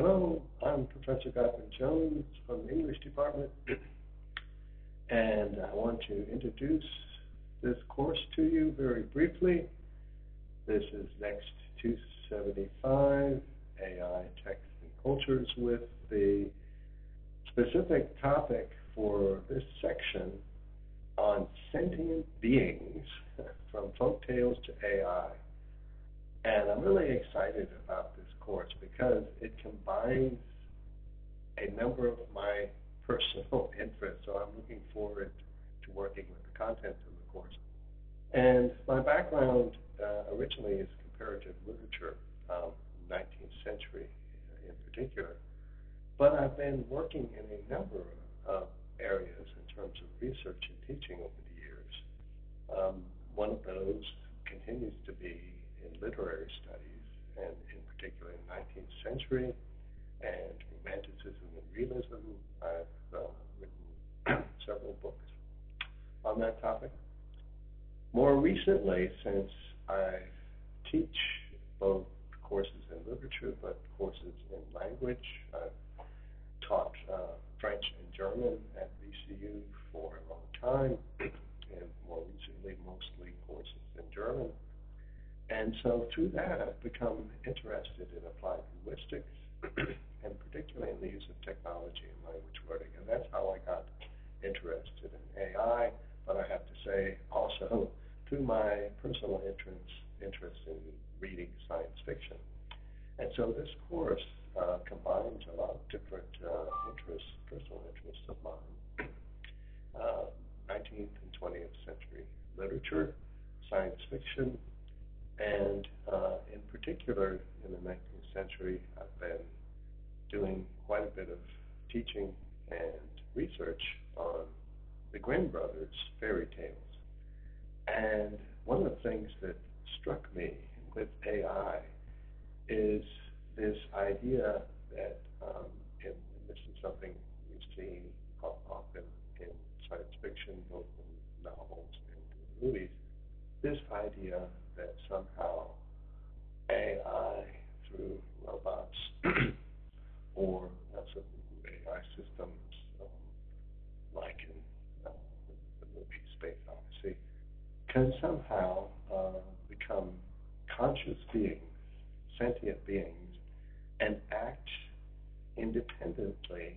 Hello, I'm Professor Godwin-Jones from the English Department, and I want to introduce this course to you very briefly. This is Next 275, AI, Texts and Cultures, with the specific topic for this section on sentient beings, from folktales to AI. And I'm really excited about this course because it combines a number of my personal interests. So I'm looking forward to working with the content of the course. And my background originally is comparative literature, 19th century in particular. But I've been working in a number of areas in terms of research and teaching over the years. One of those continues to be in literary studies, and in particular in 19th century and Romanticism and Realism. I've written several books on that topic. More recently, since I teach both courses in literature but courses in language, I've taught French and German at VCU for a long time, and more recently mostly courses in German. And so through that, I've become interested in applied linguistics, and particularly in the use of technology in language learning. And that's how I got interested in AI, but I have to say also through my personal interest in reading science fiction. And so this course combines a lot of different personal interests of mine. 19th and 20th century literature, science fiction, and in particular, in the 19th century, I've been doing quite a bit of teaching and research on the Grimm brothers' fairy tales. And one of the things that struck me with AI is this idea that, and this is something we've seen often in science fiction, both in novels and movies, this idea that somehow AI through robots or some AI systems like in the movie Space Odyssey can somehow become conscious beings, sentient beings, and act independently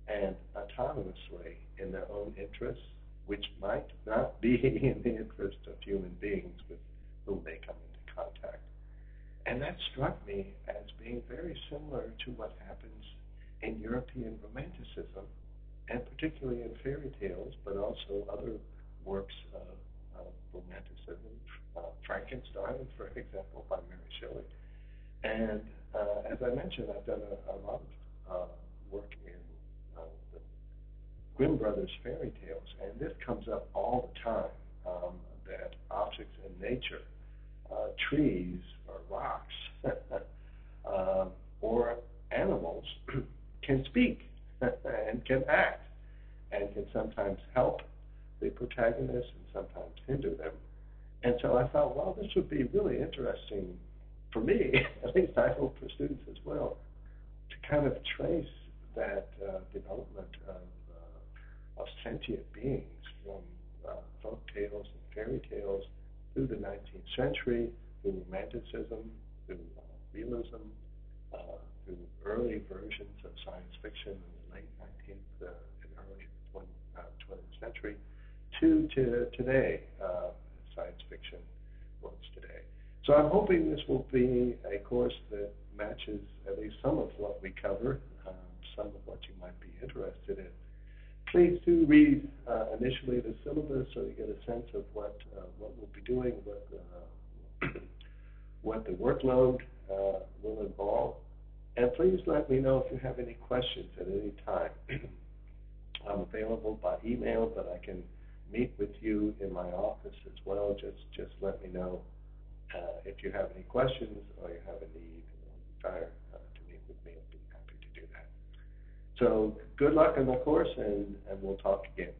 and autonomously in their own interests, which might not be in the interest of human beings with whom they come into contact. And that struck me as being very similar to what happens in European Romanticism, and particularly in fairy tales, but also other works of Romanticism, Frankenstein, for example, by Mary Shelley. And as I mentioned, I've done a lot of work in the Grimm brothers' fairy tales, and this comes up all the time, that objects in nature, trees or rocks, or animals can speak and can act and can sometimes help the protagonist and sometimes hinder them. And so I thought, well, this would be really interesting for me, at least I hope for students as well, to kind of trace that development of sentient beings from folk tales and fairy tales through the 19th century, through Romanticism, through realism, through early versions of science fiction in the late 19th and early 20th century, to today, science fiction works today. So I'm hoping this will be a course that matches at least some of what we cover, some of what you might be interested in. Please do read initially the syllabus so you get a sense of what we'll be doing, what the workload will involve. And please let me know if you have any questions at any time. I'm available by email, but I can meet with you in my office as well. Just let me know if you have any questions or you have a need or desire to meet with me. I'll be happy to do that. So good luck in the course, and we'll talk again.